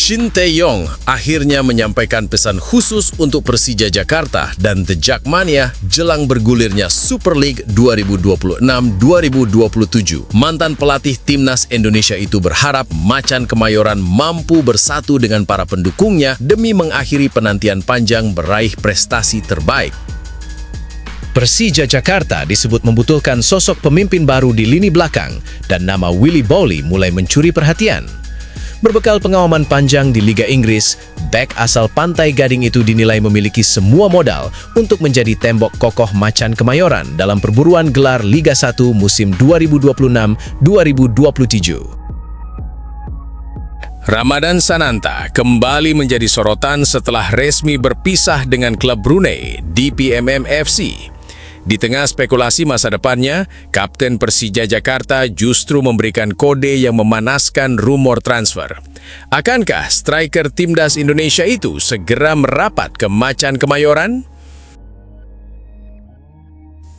Shin Tae-yong akhirnya menyampaikan pesan khusus untuk Persija Jakarta dan The Jakmania jelang bergulirnya Super League 2026-2027. Mantan pelatih Timnas Indonesia itu berharap Macan Kemayoran mampu bersatu dengan para pendukungnya demi mengakhiri penantian panjang meraih prestasi terbaik. Persija Jakarta disebut membutuhkan sosok pemimpin baru di lini belakang dan nama Willy Bowley mulai mencuri perhatian. Berbekal pengalaman panjang di Liga Inggris, bek asal Pantai Gading itu dinilai memiliki semua modal untuk menjadi tembok kokoh Macan Kemayoran dalam perburuan gelar Liga 1 musim 2026-2027. Ramadan Sananta kembali menjadi sorotan setelah resmi berpisah dengan klub Brunei DPMM FC. Di tengah spekulasi masa depannya, Kapten Persija Jakarta justru memberikan kode yang memanaskan rumor transfer. Akankah striker Timnas Indonesia itu segera merapat ke Macan Kemayoran?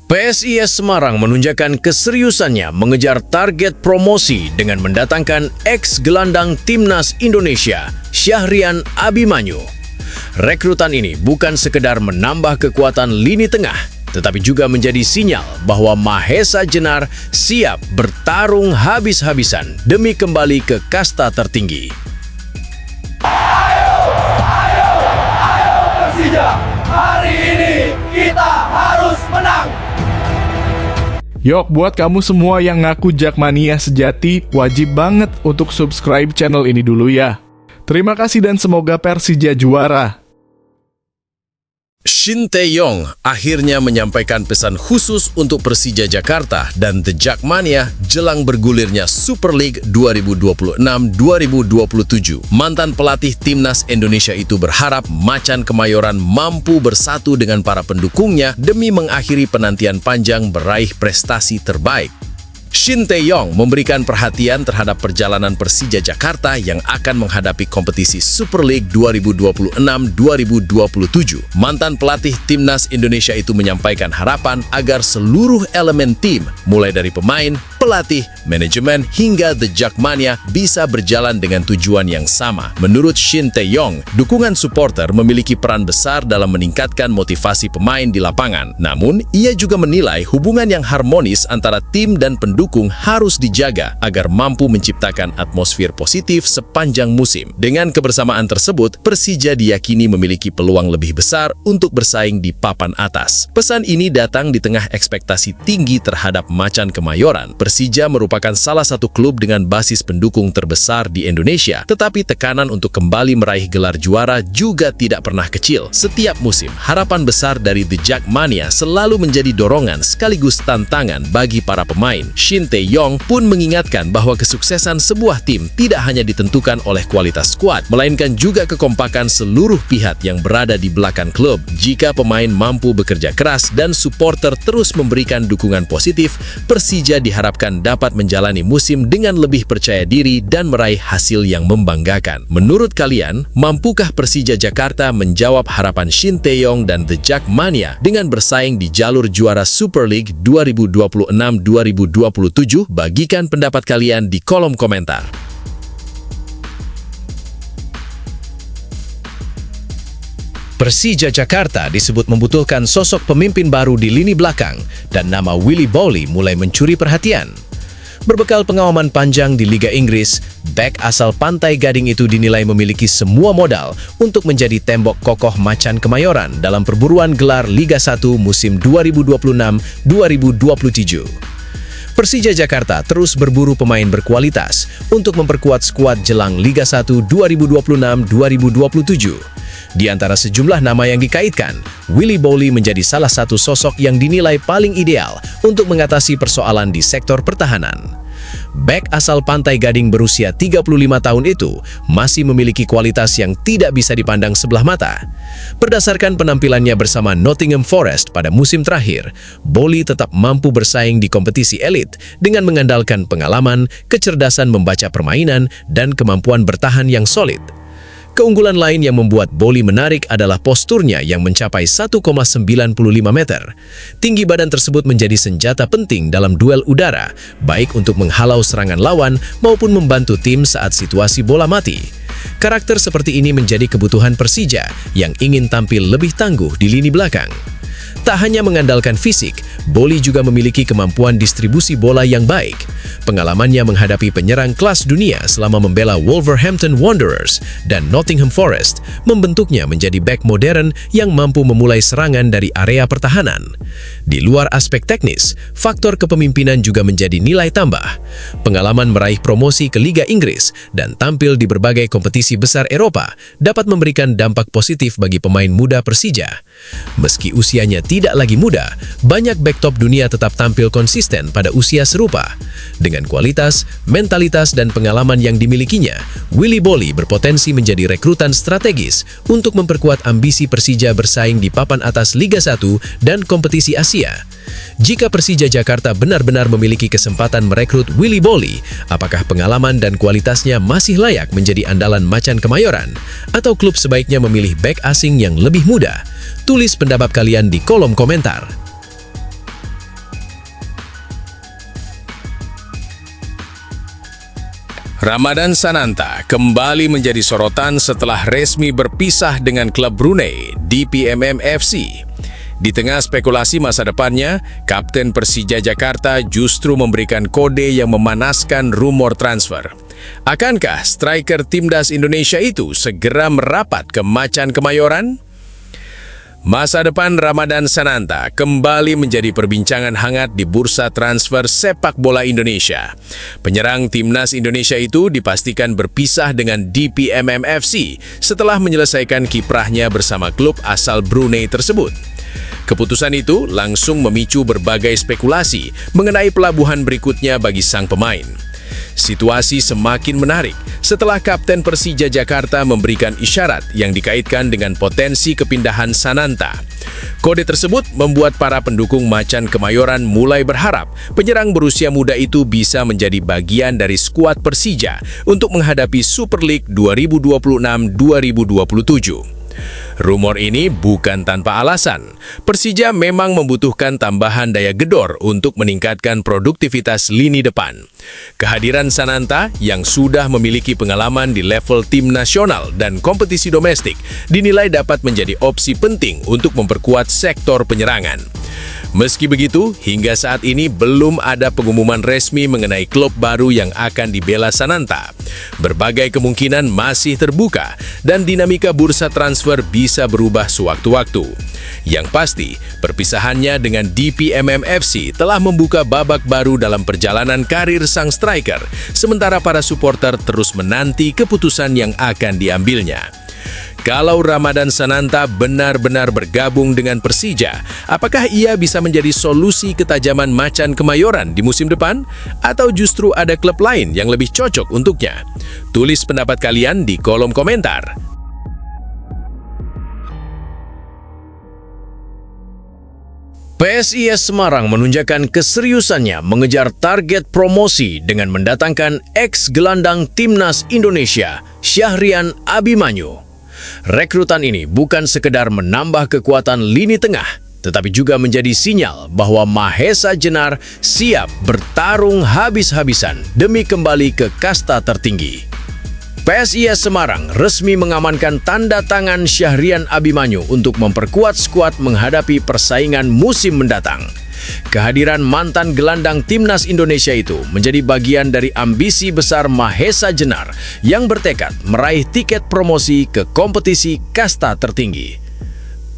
PSIS Semarang menunjukkan keseriusannya mengejar target promosi dengan mendatangkan ex-gelandang Timnas Indonesia, Syahrian Abimanyu. Rekrutan ini bukan sekedar menambah kekuatan lini tengah, tetapi juga menjadi sinyal bahwa Mahesa Jenar siap bertarung habis-habisan demi kembali ke kasta tertinggi. Ayo Persija, hari ini kita harus menang. Yok, buat kamu semua yang ngaku Jakmania sejati, wajib banget untuk subscribe channel ini dulu ya. Terima kasih dan semoga Persija juara. Shin Tae-yong akhirnya menyampaikan pesan khusus untuk Persija Jakarta dan The Jakmania jelang bergulirnya Super League 2026-2027. Mantan pelatih Timnas Indonesia itu berharap Macan Kemayoran mampu bersatu dengan para pendukungnya demi mengakhiri penantian panjang meraih prestasi terbaik. Shin Tae-yong memberikan perhatian terhadap perjalanan Persija Jakarta yang akan menghadapi kompetisi Super League 2026-2027. Mantan pelatih Timnas Indonesia itu menyampaikan harapan agar seluruh elemen tim, mulai dari pemain, pelatih, manajemen, hingga The Jakmania bisa berjalan dengan tujuan yang sama. Menurut Shin Tae-yong, dukungan supporter memiliki peran besar dalam meningkatkan motivasi pemain di lapangan. Namun, ia juga menilai hubungan yang harmonis antara tim dan pendukung harus dijaga agar mampu menciptakan atmosfer positif sepanjang musim. Dengan kebersamaan tersebut, Persija diyakini memiliki peluang lebih besar untuk bersaing di papan atas. Pesan ini datang di tengah ekspektasi tinggi terhadap Macan Kemayoran. Persija merupakan salah satu klub dengan basis pendukung terbesar di Indonesia, tetapi tekanan untuk kembali meraih gelar juara juga tidak pernah kecil. Setiap musim, harapan besar dari The Jakmania selalu menjadi dorongan sekaligus tantangan bagi para pemain. Shin Tae-yong pun mengingatkan bahwa kesuksesan sebuah tim tidak hanya ditentukan oleh kualitas skuad, melainkan juga kekompakan seluruh pihak yang berada di belakang klub. Jika pemain mampu bekerja keras dan supporter terus memberikan dukungan positif, Persija diharapkan dapat menjalani musim dengan lebih percaya diri dan meraih hasil yang membanggakan. Menurut kalian, mampukah Persija Jakarta menjawab harapan Shin Tae-yong dan The Jakmania dengan bersaing di jalur juara Super League 2026-2027? Bagikan pendapat kalian di kolom komentar. Persija Jakarta disebut membutuhkan sosok pemimpin baru di lini belakang dan nama Willy Bowley mulai mencuri perhatian. Berbekal pengalaman panjang di Liga Inggris, bek asal Pantai Gading itu dinilai memiliki semua modal untuk menjadi tembok kokoh Macan Kemayoran dalam perburuan gelar Liga 1 musim 2026-2027. Persija Jakarta terus berburu pemain berkualitas untuk memperkuat skuad jelang Liga 1 2026-2027. Di antara sejumlah nama yang dikaitkan, Willy Bowley menjadi salah satu sosok yang dinilai paling ideal untuk mengatasi persoalan di sektor pertahanan. Bek asal Pantai Gading berusia 35 tahun itu masih memiliki kualitas yang tidak bisa dipandang sebelah mata. Berdasarkan penampilannya bersama Nottingham Forest pada musim terakhir, Bowley tetap mampu bersaing di kompetisi elit dengan mengandalkan pengalaman, kecerdasan membaca permainan, dan kemampuan bertahan yang solid. Keunggulan lain yang membuat Bowley menarik adalah posturnya yang mencapai 1,95 meter. Tinggi badan tersebut menjadi senjata penting dalam duel udara, baik untuk menghalau serangan lawan maupun membantu tim saat situasi bola mati. Karakter seperti ini menjadi kebutuhan Persija yang ingin tampil lebih tangguh di lini belakang. Tak hanya mengandalkan fisik, Boly juga memiliki kemampuan distribusi bola yang baik. Pengalamannya menghadapi penyerang kelas dunia selama membela Wolverhampton Wanderers dan Nottingham Forest membentuknya menjadi bek modern yang mampu memulai serangan dari area pertahanan. Di luar aspek teknis, faktor kepemimpinan juga menjadi nilai tambah. Pengalaman meraih promosi ke Liga Inggris dan tampil di berbagai kompetisi besar Eropa dapat memberikan dampak positif bagi pemain muda Persija. Meski usianya tidak lagi muda, banyak bek top dunia tetap tampil konsisten pada usia serupa. Dengan kualitas, mentalitas, dan pengalaman yang dimilikinya, Willy Boly berpotensi menjadi rekrutan strategis untuk memperkuat ambisi Persija bersaing di papan atas Liga 1 dan kompetisi Asia. Jika Persija Jakarta benar-benar memiliki kesempatan merekrut Willy Boly, apakah pengalaman dan kualitasnya masih layak menjadi andalan Macan Kemayoran? Atau klub sebaiknya memilih bek asing yang lebih muda? Tulis pendapat kalian di kolom komentar. Ramadan Sananta kembali menjadi sorotan setelah resmi berpisah dengan klub Brunei DPMM FC. Di tengah spekulasi masa depannya, Kapten Persija Jakarta justru memberikan kode yang memanaskan rumor transfer. Akankah striker Timnas Indonesia itu segera merapat ke Macan Kemayoran? Masa depan Ramadan Sananta kembali menjadi perbincangan hangat di bursa transfer sepak bola Indonesia. Penyerang Timnas Indonesia itu dipastikan berpisah dengan DPMM FC setelah menyelesaikan kiprahnya bersama klub asal Brunei tersebut. Keputusan itu langsung memicu berbagai spekulasi mengenai pelabuhan berikutnya bagi sang pemain. Situasi semakin menarik setelah Kapten Persija Jakarta memberikan isyarat yang dikaitkan dengan potensi kepindahan Sananta. Kode tersebut membuat para pendukung Macan Kemayoran mulai berharap penyerang berusia muda itu bisa menjadi bagian dari skuad Persija untuk menghadapi Super League 2026-2027. Rumor ini bukan tanpa alasan. Persija memang membutuhkan tambahan daya gedor untuk meningkatkan produktivitas lini depan. Kehadiran Sananta yang sudah memiliki pengalaman di level tim nasional dan kompetisi domestik dinilai dapat menjadi opsi penting untuk memperkuat sektor penyerangan. Meski begitu, hingga saat ini belum ada pengumuman resmi mengenai klub baru yang akan dibela Sananta. Berbagai kemungkinan masih terbuka dan dinamika bursa transfer bisa berubah sewaktu-waktu. Yang pasti, perpisahannya dengan DPMM FC telah membuka babak baru dalam perjalanan karir sang striker, sementara para supporter terus menanti keputusan yang akan diambilnya. Kalau Ramadan Sananta benar-benar bergabung dengan Persija, apakah ia bisa menjadi solusi ketajaman Macan Kemayoran di musim depan? Atau justru ada klub lain yang lebih cocok untuknya? Tulis pendapat kalian di kolom komentar. PSIS Semarang menunjukkan keseriusannya mengejar target promosi dengan mendatangkan ex-gelandang Timnas Indonesia, Syahrian Abimanyu. Rekrutan ini bukan sekedar menambah kekuatan lini tengah, tetapi juga menjadi sinyal bahwa Mahesa Jenar siap bertarung habis-habisan demi kembali ke kasta tertinggi. PSIS Semarang resmi mengamankan tanda tangan Syahrian Abimanyu untuk memperkuat skuad menghadapi persaingan musim mendatang. Kehadiran mantan gelandang Timnas Indonesia itu menjadi bagian dari ambisi besar Mahesa Jenar yang bertekad meraih tiket promosi ke kompetisi kasta tertinggi.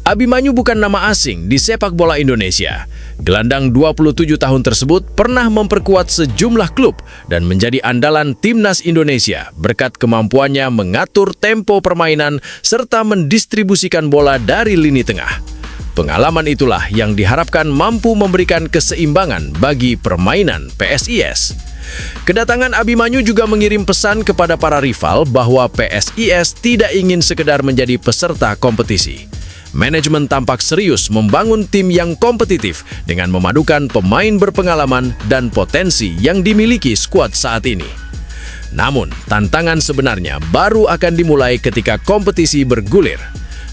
Abimanyu bukan nama asing di sepak bola Indonesia. Gelandang 27 tahun tersebut pernah memperkuat sejumlah klub dan menjadi andalan Timnas Indonesia berkat kemampuannya mengatur tempo permainan serta mendistribusikan bola dari lini tengah. Pengalaman itulah yang diharapkan mampu memberikan keseimbangan bagi permainan PSIS. Kedatangan Abimanyu juga mengirim pesan kepada para rival bahwa PSIS tidak ingin sekedar menjadi peserta kompetisi. Manajemen tampak serius membangun tim yang kompetitif dengan memadukan pemain berpengalaman dan potensi yang dimiliki skuad saat ini. Namun, tantangan sebenarnya baru akan dimulai ketika kompetisi bergulir.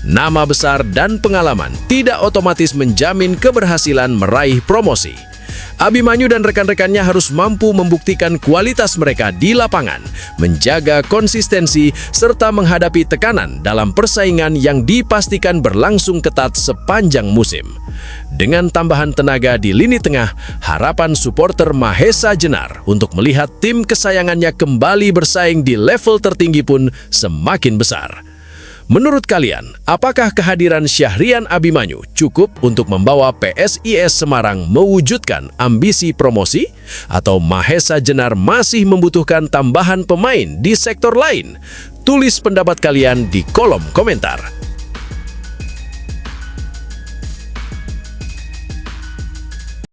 Nama besar dan pengalaman tidak otomatis menjamin keberhasilan meraih promosi. Abimanyu dan rekan-rekannya harus mampu membuktikan kualitas mereka di lapangan, menjaga konsistensi, serta menghadapi tekanan dalam persaingan yang dipastikan berlangsung ketat sepanjang musim. Dengan tambahan tenaga di lini tengah, harapan supporter Mahesa Jenar untuk melihat tim kesayangannya kembali bersaing di level tertinggi pun semakin besar. Menurut kalian, apakah kehadiran Syahrian Abimanyu cukup untuk membawa PSIS Semarang mewujudkan ambisi promosi? Atau Mahesa Jenar masih membutuhkan tambahan pemain di sektor lain? Tulis pendapat kalian di kolom komentar.